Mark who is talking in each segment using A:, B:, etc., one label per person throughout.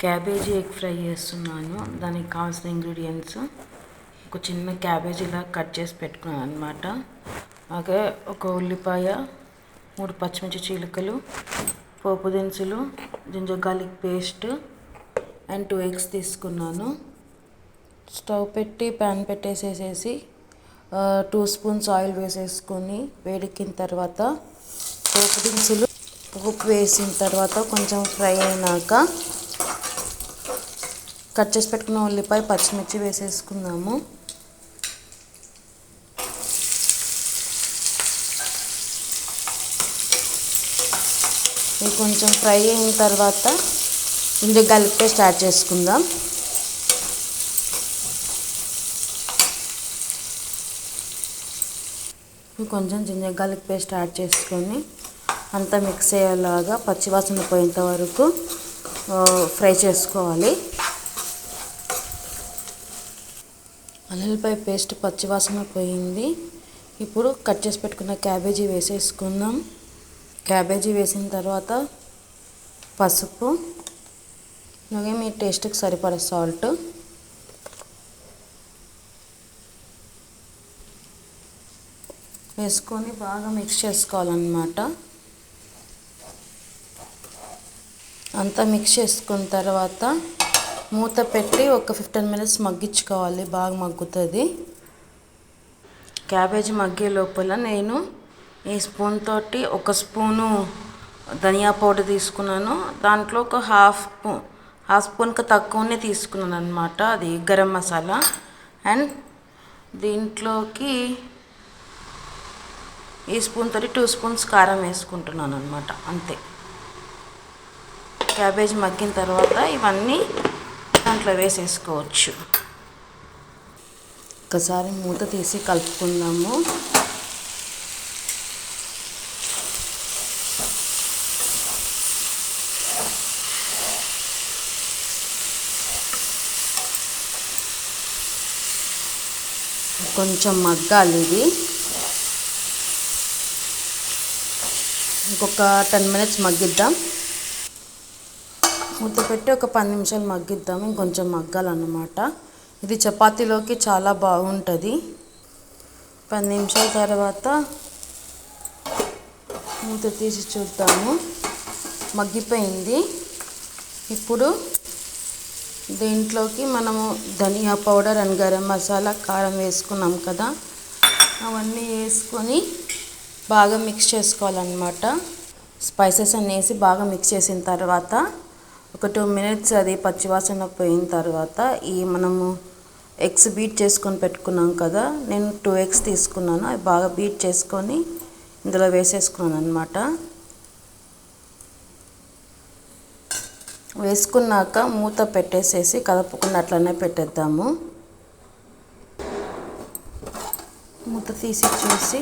A: Cabbage egg fry చేస్తున్నాను. దానికి కావాల్సిన ఇంగ్రీడియంట్స్ ఒక చిన్న క్యాబేజీ ఇలా కట్ చేసి పెట్టుకున్నాను అనమాట. అలాగే ఒక ఉల్లిపాయ, 3 పచ్చిమిర్చి చీలికలు, పోపు దినుసులు, ginger garlic paste and 2 eggs తీసుకున్నాను. స్టవ్ పెట్టి ప్యాన్ పెట్టేసేసి 2 స్పూన్స్ ఆయిల్ వేసేసుకొని వేడెక్కిన తర్వాత పోపు దినుసులు, పోపు వేసిన తర్వాత కొంచెం ఫ్రై అయినాక కట్ చేసి పెట్టుకున్న ఉల్లిపాయ, పచ్చిమిర్చి వేసేసుకుందాము. ఇది కొంచెం ఫ్రై అయిన తర్వాత జింజర్ గార్లిక్ పేస్ట్ యాడ్ చేసుకుందాం. కొంచెం జింజర్ గార్లిక్ పేస్ట్ యాడ్ చేసుకొని అంతా మిక్స్ అయ్యేలాగా పచ్చివాసన పోయేంత వరకు ఫ్రై చేసుకోవాలి. అల్లిపాయ పేస్ట్ పచ్చివాసన పోయింది. ఇప్పుడు కట్ చేసి పెట్టుకున్న క్యాబేజీ వేసేసుకుందాం. క్యాబేజీ వేసిన తర్వాత పసుపు, అలాగే మీ టేస్ట్కి సరిపడా సాల్ట్, వేసుకొని బాగా మిక్స్ చేసుకోవాలన్నమాట. అంతా మిక్స్ చేసుకున్న తర్వాత మూత పెట్టి ఒక 15 మినిట్స్ మగ్గించుకోవాలి. బాగా మగ్గుతుంది. క్యాబేజీ మగ్గే లోపల నేను ఈ స్పూన్ తోటి 1 స్పూను ధనియా పౌడర్ తీసుకున్నాను. దాంట్లో ఒక హాఫ్ స్పూన్కి తక్కువనే తీసుకున్నాను అనమాట. అది గరం మసాలా. అండ్ దీంట్లోకి ఈ స్పూన్ తోటి 2 స్పూన్స్ కారం వేసుకుంటున్నాను అనమాట. అంతే. క్యాబేజీ మగ్గిన తర్వాత ఇవన్నీ దాంట్లో వేసేసుకోవచ్చు. ఒకసారి మూత తీసి కలుపుకుందాము. కొంచెం మగ్గాలి ఇది. ఇంకొక 10 మినిట్స్ మగ్గిద్దాం. మూత పెట్టి ఒక 10 నిమిషాలు మగ్గిద్దాం. ఇంకొంచెం మగ్గాలన్నమాట. ఇది చపాతీలోకి చాలా బాగుంటుంది. 10 నిమిషాల తర్వాత మూత తీసి చూద్దాము. మగ్గిపోయింది. ఇప్పుడు దీంట్లోకి మనము ధనియా పౌడర్ అండ్ గరం మసాలా, కారం వేసుకున్నాం కదా, అవన్నీ వేసుకొని బాగా మిక్స్ చేసుకోవాలన్నమాట. స్పైసెస్ అన్నీ వేసి బాగా మిక్స్ చేసిన తర్వాత ఒక 2 మినిట్స్ అది పచ్చివాసన పోయిన తర్వాత మనము ఎగ్స్ బీట్ చేసుకొని పెట్టుకున్నాం కదా, నేను 2 ఎగ్స్ తీసుకున్నాను. అవి బాగా బీట్ చేసుకొని ఇందులో వేసేసుకున్నాను అనమాట. వేసుకున్నాక మూత పెట్టేసేసి కదపకుండా అట్లనే పెట్టేద్దాము. మూత తీసి చూసి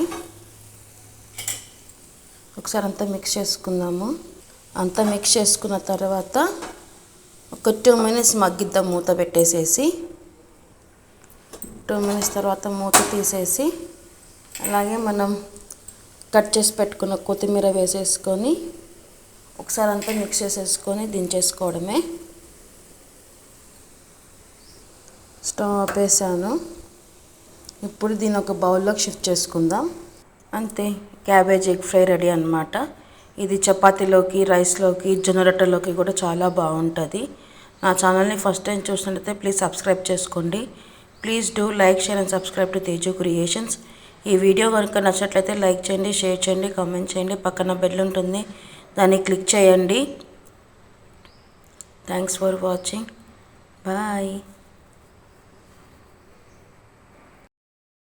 A: ఒకసారి అంతా మిక్స్ చేసుకుందాము. అంతా మిక్స్ చేసుకున్న తర్వాత ఒక 2 మినిట్స్ మగ్గిద్దాం మూత పెట్టేసేసి. 2 మినిట్స్ తర్వాత మూత తీసేసి అలాగే మనం కట్ చేసి పెట్టుకున్న కొత్తిమీర వేసేసుకొని ఒకసారి అంతా మిక్స్ చేసేసుకొని దించేసుకోవడమే. స్టవ్ ఆపేసాను. ఇప్పుడు దీన్ని ఒక బౌల్లోకి షిఫ్ట్ చేసుకుందాం. అంతే, క్యాబేజ్ ఎగ్ ఫ్రై రెడీ అన్నమాట. ఇది చపాతీలోకి, రైస్లోకి, జొన్న రొట్టెలోకి కూడా చాలా బాగుంటుంది. నా ఛానల్ని ఫస్ట్ టైం చూసినట్లయితే ప్లీజ్ సబ్స్క్రైబ్ చేసుకోండి. Please do like, share and subscribe to Teju creations. ఈ వీడియో కనుక నచ్చినట్లయితే లైక్ చేయండి, షేర్ చేయండి, కామెంట్ చేయండి. పక్కన బెల్ ఉంటుంది, దాన్ని క్లిక్ చేయండి. Thanks for watching. బాయ్.